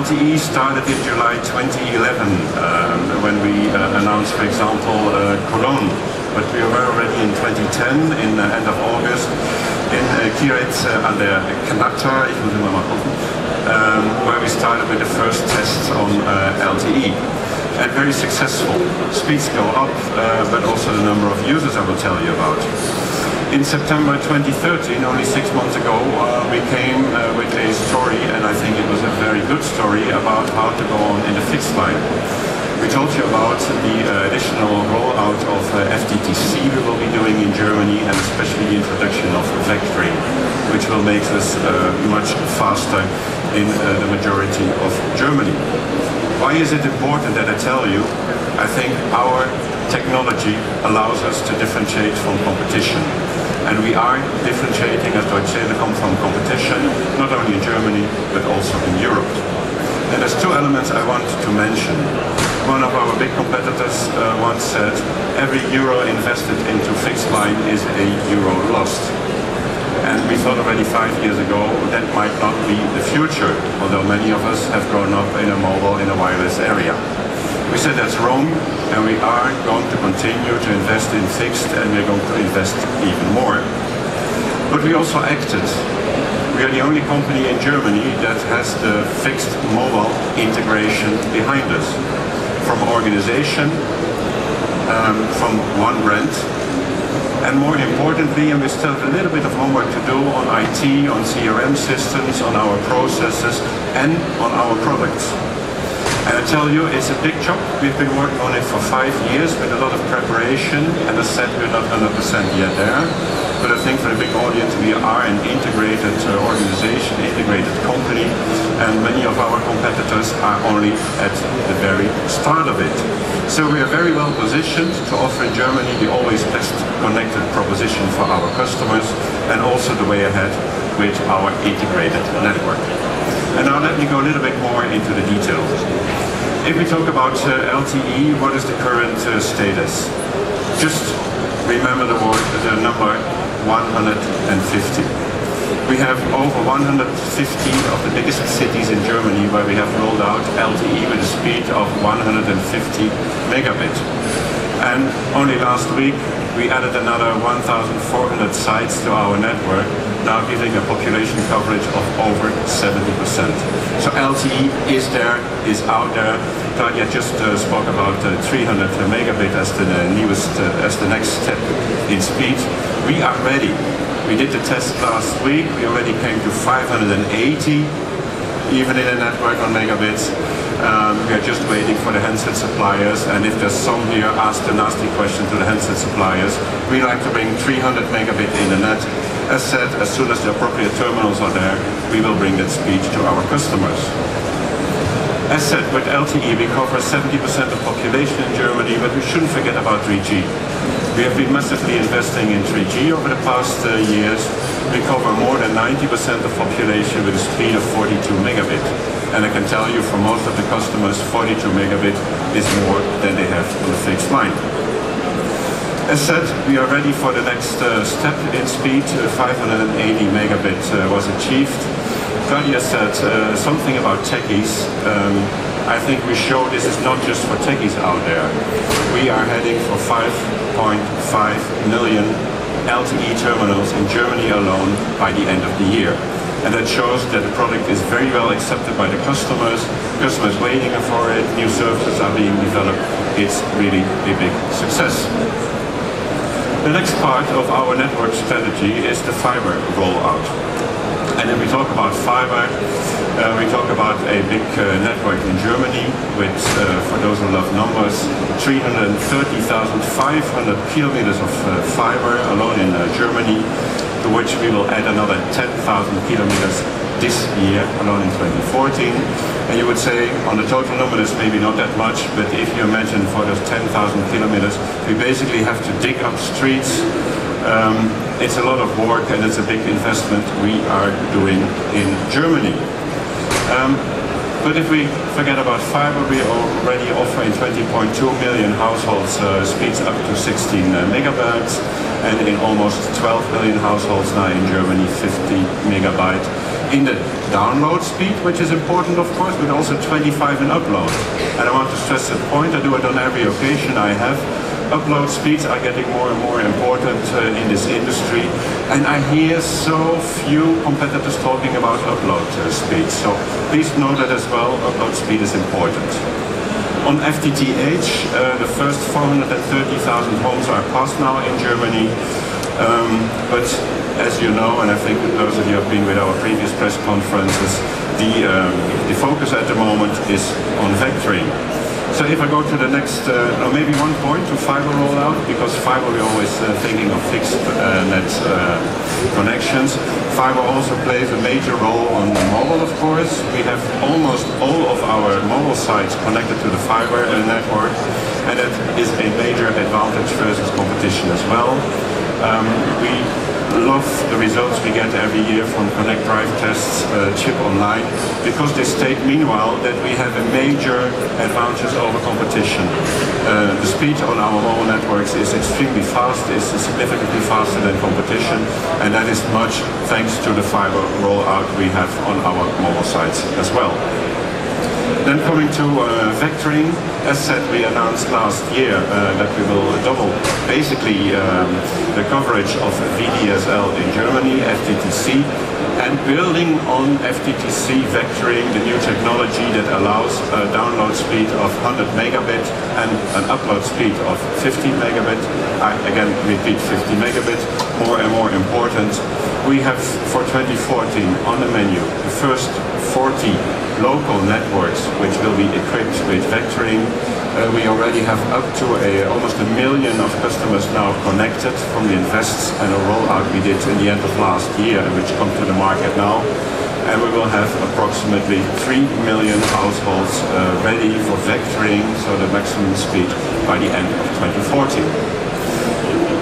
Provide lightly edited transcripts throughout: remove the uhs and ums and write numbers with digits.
LTE started in July 2011 when we announced, for example, Cologne. But we were already in 2010, in the end of August, in Kiret an der Knatter, ich muss immer mal gucken, where we started with the first tests on LTE. And very successful. Speeds go up, but also the number of users I will tell you about. In September 2013, only 6 months ago, we came with a story, and I think it was a very good story, about how to go on in the fixed line. We told you about the additional rollout of FTTC we will be doing in Germany, and especially the introduction of vectoring, which will make us much faster in the majority of Germany. Why is it important that I tell you? I think our technology allows us to differentiate from competition. And we are differentiating as Deutsche Telekom from competition, not only in Germany, but also in Europe. And there's two elements I want to mention. One of our big competitors once said, every euro invested into fixed line is a euro lost. And we thought already 5 years ago that might not be the future, although many of us have grown up in a mobile, in a wireless area. We said that's wrong, and we are going to continue to invest in fixed, and we're going to invest even more. But we also acted. We are the only company in Germany that has the fixed mobile integration behind us. From organization, from one brand, and more importantly, and we still have a little bit of homework to do on IT, on CRM systems, on our processes, and on our products. And I tell you, it's a big job. We've been working on it for 5 years with a lot of preparation, and as I said, we're not 100% yet there. But I think for the big audience, we are an integrated organization, integrated company, and many of our competitors are only at the very start of it. So we are very well positioned to offer in Germany the always best connected proposition for our customers, and also the way ahead with our integrated network. And now let me go a little bit more into the details. If we talk about LTE, what is the current status? Just remember the number 150. We have over 150 of the biggest cities in Germany where we have rolled out LTE with a speed of 150 megabit. And only last week we added another 1,400 sites to our network, now giving a population coverage of over 70%. So LTE is there, is out there. Claudia just spoke about 300 megabit as the newest, as the next step in speed. We are ready. We did the test last week. We already came to 580, even in a network on megabits. We are just waiting for the handset suppliers, and if there's some here, ask the nasty question to the handset suppliers. We like to bring 300 megabit in the net. As said, as soon as the appropriate terminals are there, we will bring that speed to our customers. As said, with LTE we cover 70% of population in Germany, but we shouldn't forget about 3G. We have been massively investing in 3G over the past years. We cover more than 90% of population with a speed of 42 megabit. And I can tell you, for most of the customers, 42 megabit is more than they have on the fixed line. As said, we are ready for the next step in speed. 580 megabit was achieved. Claudia said something about techies. I think we show this is not just for techies out there. We are heading for 5.5 million LTE terminals in Germany alone by the end of the year. And that shows that the product is very well accepted by the customers. Customers waiting for it, new services are being developed. It's really a big success. The next part of our network strategy is the fiber rollout. And then we talk about fiber, we talk about a big network in Germany with, for those who love numbers, 330,500 kilometers of fiber alone in Germany, to which we will add another 10,000 kilometers this year, alone in 2014. And you would say, on the total number, it's maybe not that much, but if you imagine for those 10,000 kilometers, we basically have to dig up streets. It's a lot of work, and it's a big investment we are doing in Germany. But if we forget about fiber, we already offer in 20.2 million households speeds up to 16 megabytes, and in almost 12 million households now in Germany 50 megabyte. in the download speed, which is important of course, but also 25 in upload. And I want to stress that point, I do it on every occasion I have. Upload speeds are getting more and more important in this industry, and I hear so few competitors talking about upload speed. So please know that as well, upload speed is important. On FTTH, the first 430,000 homes are passed now in Germany, but as you know, and I think those of you who have been with our previous press conferences, the focus at the moment is on vectoring. So if I go to the next, or maybe one point to fiber rollout, because fiber we're always thinking of fixed net connections. Fiber also plays a major role on mobile, of course. We have almost all of our mobile sites connected to the fiber network, and that is a major advantage versus competition as well. We love the results we get every year from Connect Drive tests, chip online, because they state meanwhile that we have a major advantage over competition. The speed on our mobile networks is extremely fast, is significantly faster than competition, and that is much thanks to the fiber rollout we have on our mobile sites as well. Then coming to vectoring, as said, we announced last year that we will double basically the coverage of VDSL in Germany, FTTC, and building on FTTC vectoring, the new technology that allows a download speed of 100 megabit and an upload speed of 50 megabit. I again repeat 50 megabit, more and more important. We have for 2014 on the menu the first 40 local networks which will be equipped with vectoring. We already have up to almost 1 million of customers now connected from the invests and a rollout we did in the end of last year, which come to the market now. And we will have approximately 3 million households ready for vectoring, so the maximum speed by the end of 2014.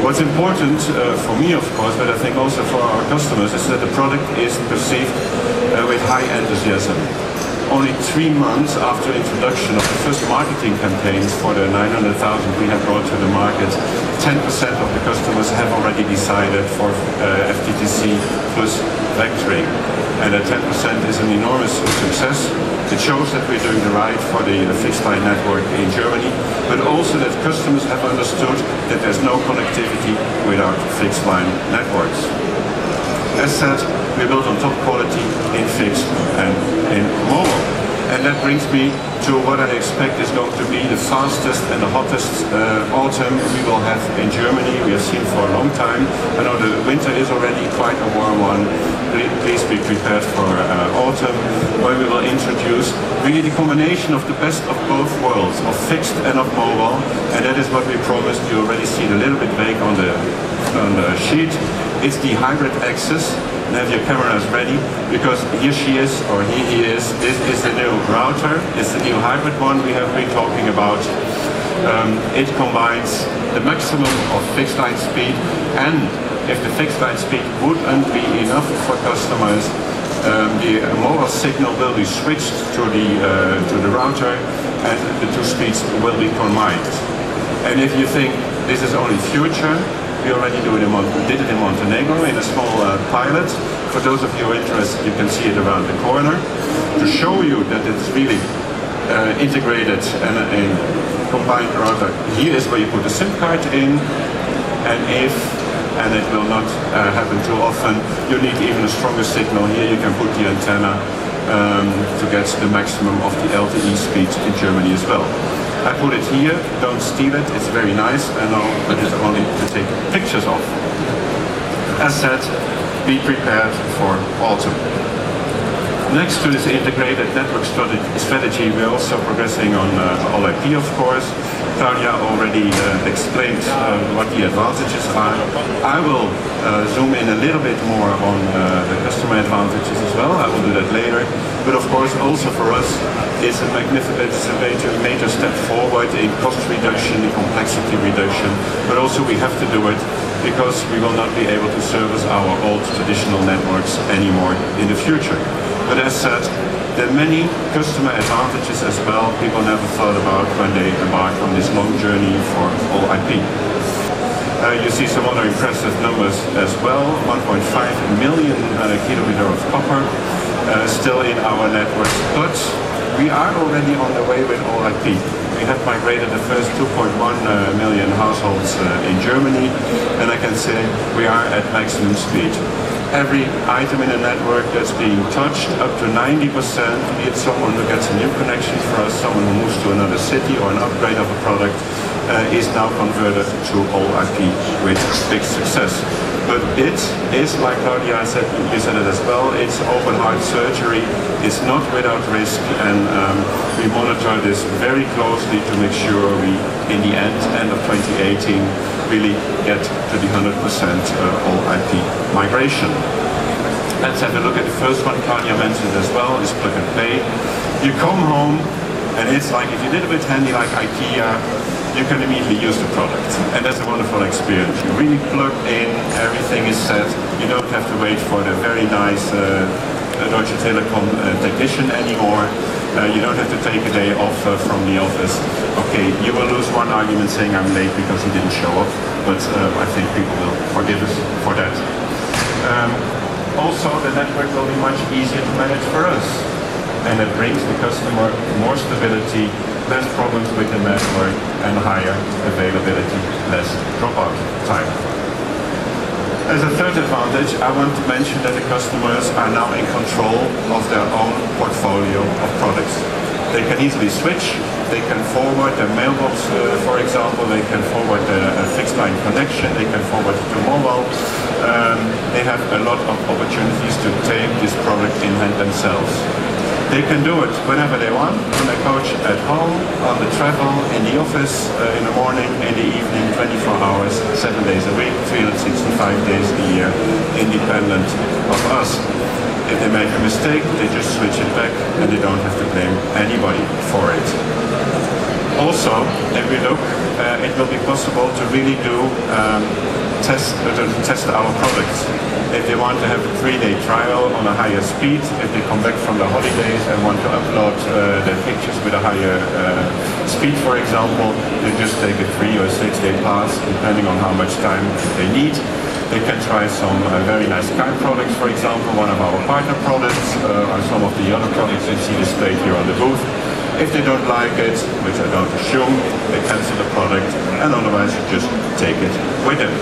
What's important for me, of course, but I think also for our customers, is that the product is perceived with high enthusiasm. Only 3 months after introduction of the first marketing campaigns for the 900,000 we have brought to the market, 10% of the customers have already decided for FTTC plus vectoring. And that 10% is an enormous success. It shows that we're doing the right for the fixed line network in Germany, but also that customers have understood that there's no connectivity without fixed line networks. As said, we built on top quality in fixed and in mobile. And that brings me to what I expect is going to be the fastest and the hottest autumn we will have in Germany. We have seen for a long time. I know the winter is already quite a warm one. Please be prepared for autumn, where we will introduce really the combination of the best of both worlds, of fixed and of mobile. And that is what we promised. You already see it a little bit vague on the sheet. It's the hybrid access. And have your cameras ready, because here she is, or here he is. This is the new router. It's the new hybrid one we have been talking about. It combines the maximum of fixed line speed, and if the fixed line speed wouldn't be enough for customers, the mobile signal will be switched to the router, and the two speeds will be combined. And if you think this is only future, we already did it in Montenegro in a small pilot. For those of you who are interested, you can see it around the corner. To show you that it's really integrated and combined router, here is where you put the SIM card in, and and it will not happen too often, you need even a stronger signal. Here you can put the antenna to get the maximum of the LTE speed in Germany as well. I put it here, don't steal it, it's very nice, and I'll put it only to take pictures of. As said, be prepared for autumn. Next to this integrated network strategy, we're also progressing on All IP, of course. Claudia already explained what the advantages are. I will zoom in a little bit more on the customer advantages as well. I will do that later. But of course, also for us, it's a major step forward in cost reduction, in complexity reduction. But also we have to do it because we will not be able to service our old traditional networks anymore in the future. But as said, there are many customer advantages as well people never thought about when they embark on this long journey for All IP. You see some other impressive numbers as well. 1.5 million kilometer of copper still in our networks, but we are already on the way with all IP. We have migrated the first 2.1 million households in Germany, and I can say we are at maximum speed. Every item in the network that's being touched, up to 90%, be it someone who gets a new connection for us, someone who moves to another city or an upgrade of a product, is now converted to all IP with big success. But it is, like Claudia said, you said it as well, it's open heart surgery, it's not without risk, and we monitor this very closely to make sure we, in the end of 2018, really get to the 100% all IP migration. Let's have a look at the first one Claudia mentioned as well, is plug and play. You come home, and it's like, if you did a bit handy like IKEA, you can immediately use the product. And that's a wonderful experience. You really plug in, everything is set. You don't have to wait for the very nice Deutsche Telekom technician anymore. You don't have to take a day off from the office. Okay, you will lose one argument saying I'm late because he didn't show up, but I think people will forgive us for that. Also, the network will be much easier to manage for us. And it brings the customer more stability, less problems with the network, and higher availability, less dropout time. As a third advantage, I want to mention that the customers are now in control of their own portfolio of products. They can easily switch, they can forward their mailbox, for example, they can forward a fixed line connection, they can forward it to mobile. They have a lot of opportunities to take this product in hand themselves. They can do it whenever they want, on their couch at home, on the travel, in the office, in the morning, in the evening, 24 hours, 7 days a week, 365 days a year, independent of us. If they make a mistake, they just switch it back and they don't have to blame anybody for it. Also, if we look, it will be possible to really do test our products. If they want to have a 3-day trial on a higher speed, if they come back from the holidays and want to upload their pictures with a higher speed, for example, they just take a 3 or 6-day pass, depending on how much time they need. They can try some very nice Skype products, for example, one of our partner products, or some of the other products you see displayed here on the booth. If they don't like it, which I don't assume, they cancel the product, and otherwise you just take it with them.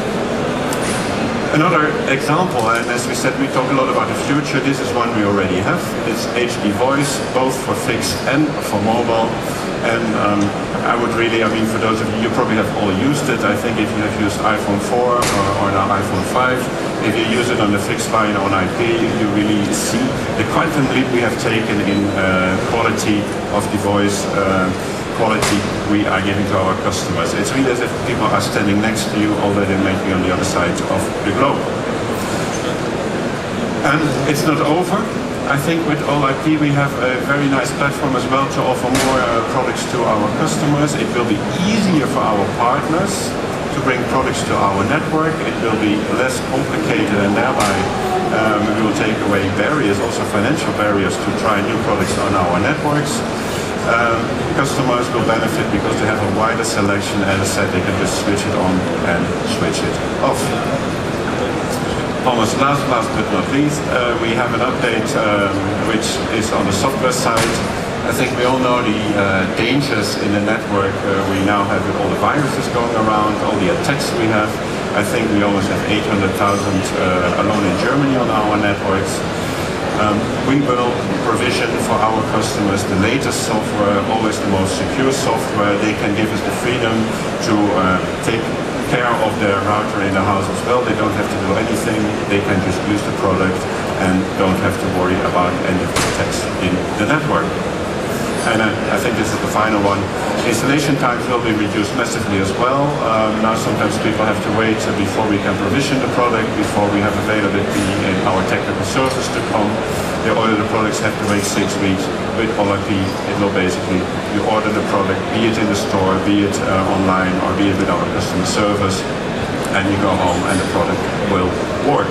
Another example, and as we said, we talk a lot about the future, this is one we already have. It's HD voice, both for fixed and for mobile. And I would really, for those of you probably have all used it. I think if you have used iPhone 4 or now iPhone 5, if you use it on the fixed line on IP, you really see the quantum leap we have taken in quality of the voice, quality we are giving to our customers. It's really as if people are standing next to you, although they might be on the other side of the globe. And it's not over. I think with All IP we have a very nice platform as well to offer more products to our customers. It will be easier for our partners to bring products to our network. It will be less complicated, and thereby we will take away barriers, also financial barriers, to try new products on our networks. Customers will benefit because they have a wider selection, and as I said, they can just switch it on and switch it off. Almost last but not least, we have an update which is on the software side. I think we all know the dangers in the network we now have with all the viruses going around, all the attacks we have. I think we almost have 800,000 alone in Germany on our networks. We will provision for our customers the latest software, always the most secure software. They can give us the freedom to take care of their router in the house as well. They don't have to do anything. They can just use the product and don't have to worry about any of the attacks in the network. And I think this is the final one. Installation times will be reduced massively as well. Now sometimes people have to wait before we can provision the product, before we have availability in our technical services to come. They order the products, have to wait 6 weeks. With All IP, it will basically, you order the product, be it in the store, be it online, or be it with our customer service, and you go home and the product will work.